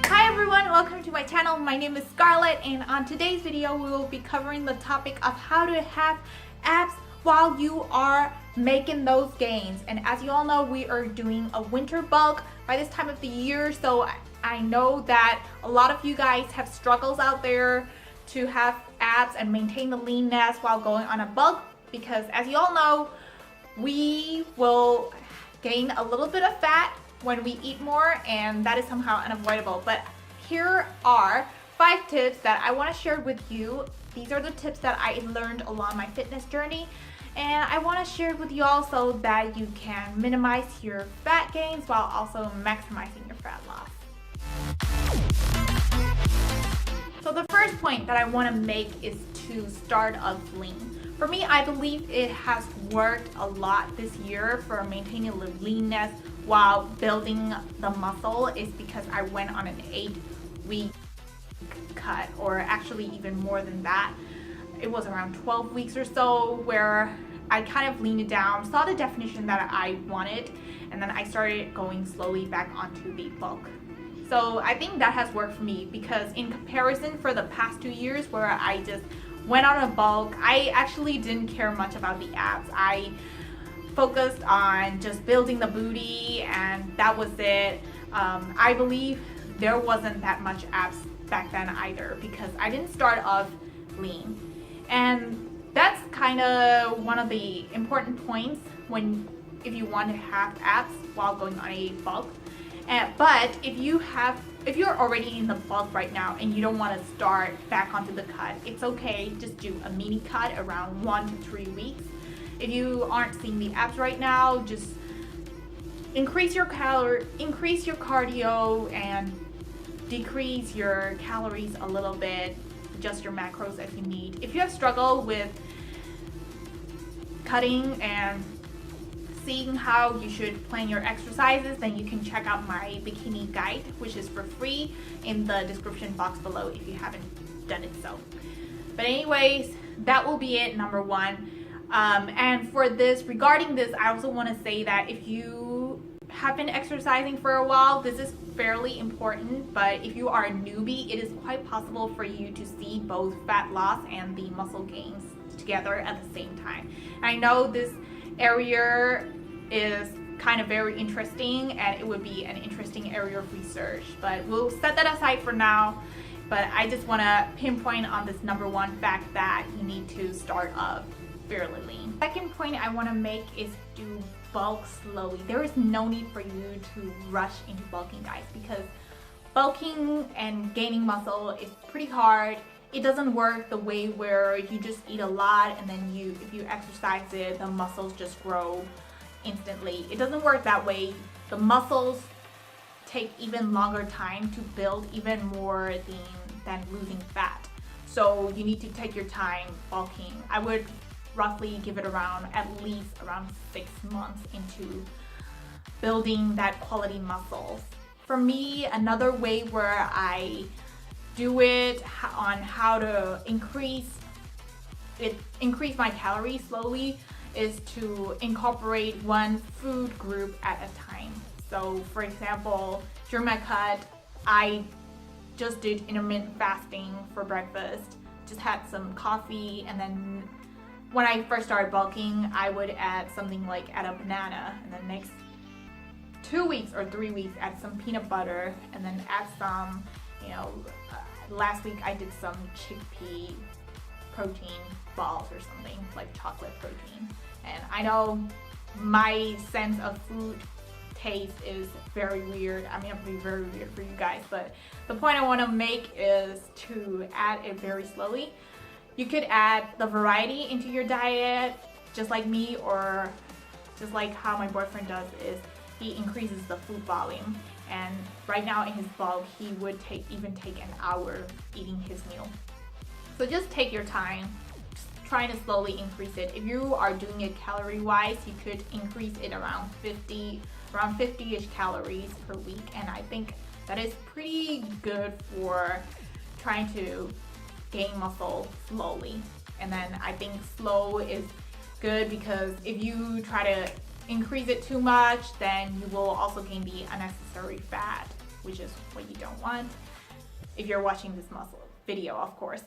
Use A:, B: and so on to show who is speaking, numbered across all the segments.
A: Hi everyone, welcome to my channel. My name is Scarlett, and on today's video we will be covering the topic of how to have abs while you are making those gains. And as you all know, we are doing a winter bulk by this time of the year, so I know that a lot of you guys have struggles out there to have abs and maintain the leanness while going on a bulk, because as you all know, we will gain a little bit of fat when we eat more, and that is somehow unavoidable. But here are 5 tips that I want to share with you. These are the tips that I learned along my fitness journey, and I want to share it with you all so that you can minimize your fat gains while also maximizing your fat loss. So the first point that I want to make is to start off lean. For me, I believe it has worked a lot this year for maintaining the leanness while building the muscle, is because I went on an 8-week cut, or actually even more than that. It was around 12 weeks or so, where I kind of leaned it down, saw the definition that I wanted, and then I started going slowly back onto the bulk. So I think that has worked for me, because in comparison for the past 2 years where I just went on a bulk, I actually didn't care much about the abs. I focused on just building the booty, and that was it. I believe there wasn't that much abs back then either, because I didn't start off lean. And that's kind of one of the important points if you want to have abs while going on a bulk. But if you're already in the bulk right now and you don't want to start back onto the cut, it's okay. Just do a mini cut around 1 to 3 weeks. If you aren't seeing the abs right now, just increase your cardio and decrease your calories a little bit. Adjust your macros as you need. If you have struggled with cutting and seeing how you should plan your exercises, then you can check out my bikini guide, which is for free, in the description box below if you haven't done it so. But anyways, that will be it, number 1. And for this, regarding this, I also want to say that if you have been exercising for a while, this is fairly important. But if you are a newbie, it is quite possible for you to see both fat loss and the muscle gains together at the same time. And I know this area is kind of very interesting, and it would be an interesting area of research, but we'll set that aside for now. But I just want to pinpoint on this number 1 fact that you need to start off fairly lean. Second point I want to make is do bulk slowly. There is no need for you to rush into bulking, guys, because bulking and gaining muscle is pretty hard. It doesn't work the way where you just eat a lot and then if you exercise it, the muscles just grow instantly. It doesn't work that way. The muscles take even longer time to build, even more than losing fat. So you need to take your time bulking. I would roughly give it at least around 6 months into building that quality muscles. For me, another way where I do it on how to increase my calories slowly is to incorporate one food group at a time. So for example, during my cut, I just did intermittent fasting for breakfast, just had some coffee, and then when I first started bulking, I would add something like add a banana, and then next 2 weeks or 3 weeks add some peanut butter, and then add some, last week I did some chickpea protein balls or something, like chocolate protein. And I know my sense of food taste is very weird. I mean, it would be very weird for you guys, but the point I want to make is to add it very slowly. You could add the variety into your diet, just like me, or just like how my boyfriend does, is he increases the food volume. And right now in his bulk, he would even take an hour eating his meal. So just take your time, just trying to slowly increase it. If you are doing it calorie-wise, you could increase it around 50-ish calories per week. And I think that is pretty good for trying to gain muscle slowly. And then I think slow is good, because if you try to increase it too much, then you will also gain the unnecessary fat. which is what you don't want if you're watching this muscle video, of course.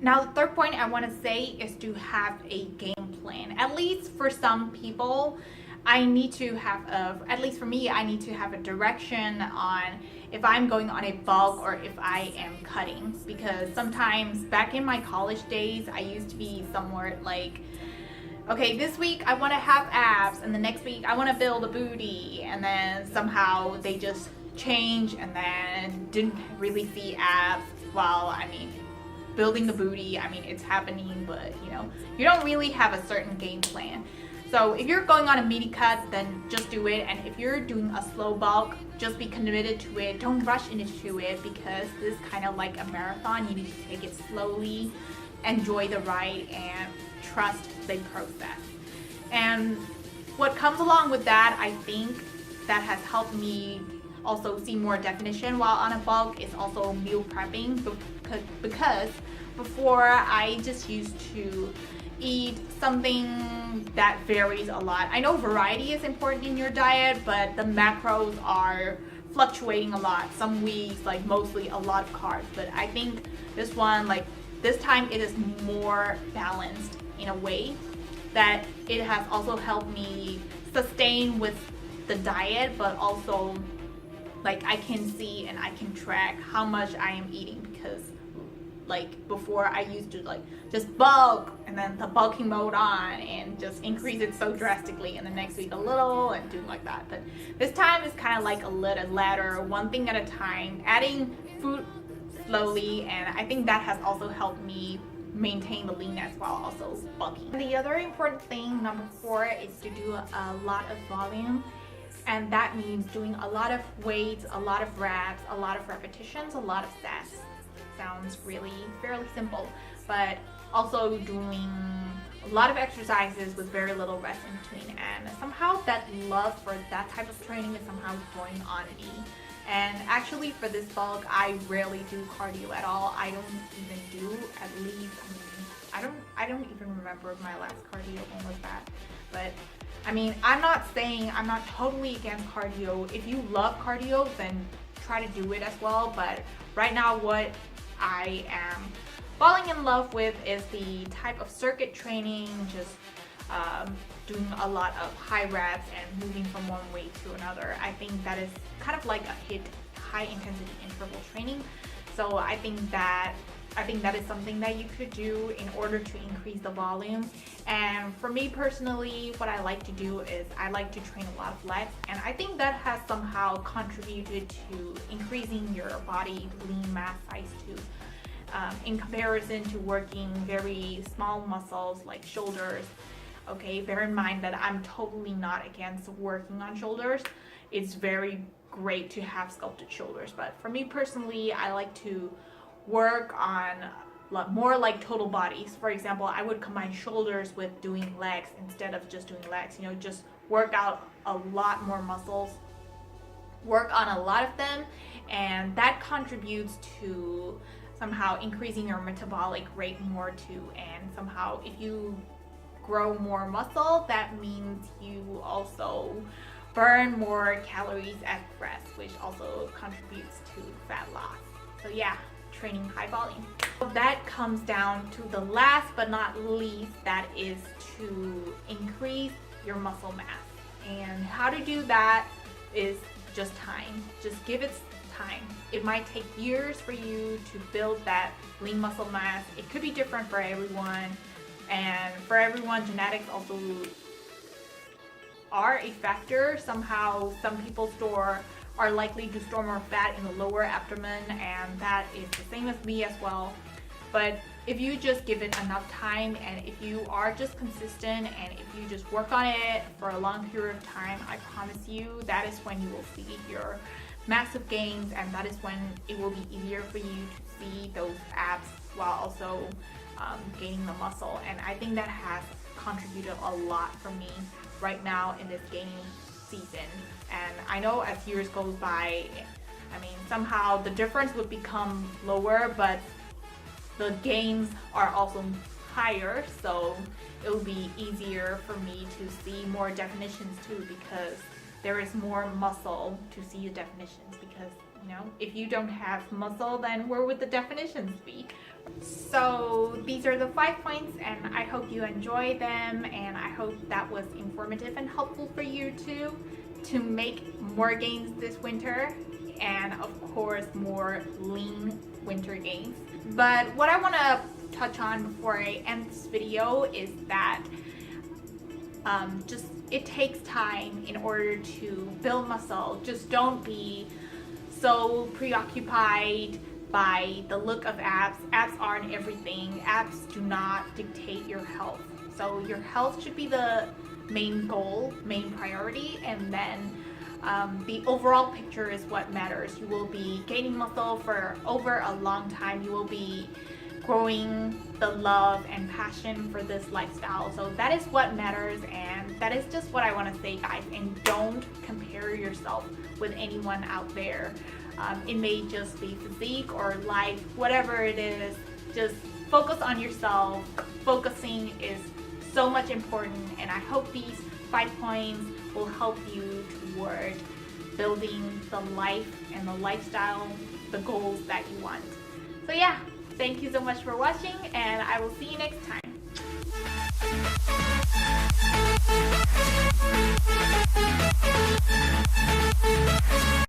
A: Now, the third point I want to say is to have a game plan. At least for some people, I need to have at least for me, I need to have a direction on if I'm going on a bulk or if I am cutting. Because sometimes back in my college days, I used to be somewhere like, okay, this week I want to have abs, and the next week I want to build a booty, and then somehow they just change and then didn't really see abs. While, I mean, building the booty, I mean, it's happening, but you know, you don't really have a certain game plan. So if you're going on a meaty cut, then just do it. And if you're doing a slow bulk, just be committed to it. Don't rush into it, because this is kind of like a marathon. You need to take it slowly, enjoy the ride, and trust the process. And what comes along with that, I think that has helped me also see more definition while on a bulk is also meal prepping, because before I just used to eat something that varies a lot. I know variety is important in your diet, but the macros are fluctuating a lot. Some weeks, like mostly a lot of carbs, but I think this one, like this time, it is more balanced in a way that it has also helped me sustain with the diet, but also like I can see and I can track how much I am eating, because like before I used to like just bulk and then the bulking mode on and just increase it so drastically, and the next week a little and doing like that. But this time is kind of like a little ladder, one thing at a time, adding food slowly, and I think that has also helped me maintain the leanness while also bulking. The other important thing, number 4, is to do a lot of volume. And that means doing a lot of weights, a lot of reps, a lot of repetitions, a lot of sets. Sounds really fairly simple, but also doing a lot of exercises with very little rest in between. And somehow that love for that type of training is somehow growing on me. And actually for this bulk, I rarely do cardio at all. I don't even do, at least, I don't even remember my last cardio, when was that? But I mean, I'm not totally against cardio. If you love cardio, then try to do it as well. But right now, what I am falling in love with is the type of circuit training, just doing a lot of high reps and moving from one weight to another. I think that is kind of like a high intensity interval training. So I think that is something that you could do in order to increase the volume. And for me personally, what I like to do is I like to train a lot of legs, and I think that has somehow contributed to increasing your body lean mass size too, in comparison to working very small muscles like shoulders. Okay, bear in mind that I'm totally not against working on shoulders. It's very great to have sculpted shoulders, but for me personally, I like to work on more like total bodies. For example, I would combine shoulders with doing legs instead of just doing legs. You know, just work out a lot more muscles, work on a lot of them, and that contributes to somehow increasing your metabolic rate more too. And somehow if you grow more muscle, that means you also burn more calories at rest, which also contributes to fat loss. So yeah, training high volume. So that comes down to the last but not least, that is to increase your muscle mass. And how to do that is just time. Just give it time. It might take years for you to build that lean muscle mass. It could be different for everyone, and for everyone, genetics also are a factor. Somehow some people are likely to store more fat in the lower abdomen, and that is the same as me as well. But if you just give it enough time, and if you are just consistent, and if you just work on it for a long period of time, I promise you that is when you will see your massive gains, and that is when it will be easier for you to see those abs while also gaining the muscle. And I think that has contributed a lot for me right now in this gaining season. And I know as years goes by, I mean, somehow the difference would become lower, but the gains are also higher, so it will be easier for me to see more definitions too, because there is more muscle to see the definitions, because you know, if you don't have muscle, then where would the definitions be? So these are the 5 points, and I hope you enjoy them, and I hope that was informative and helpful for you too, to make more gains this winter, and of course more lean winter gains. But what I want to touch on before I end this video is that just it takes time in order to build muscle. Just don't be so preoccupied by the look of abs. Abs aren't everything. Abs do not dictate your health. So your health should be the main goal, main priority, and then the overall picture is what matters. You will be gaining muscle for over a long time. You will be growing the love and passion for this lifestyle. So that is what matters, and that is just what I want to say, guys. And don't compare yourself with anyone out there. It may just be physique or life, whatever it is. Just focus on yourself. Focusing is so much important, and I hope these 5 points will help you toward building the life and the lifestyle, the goals that you want. So yeah, thank you so much for watching, and I will see you next time.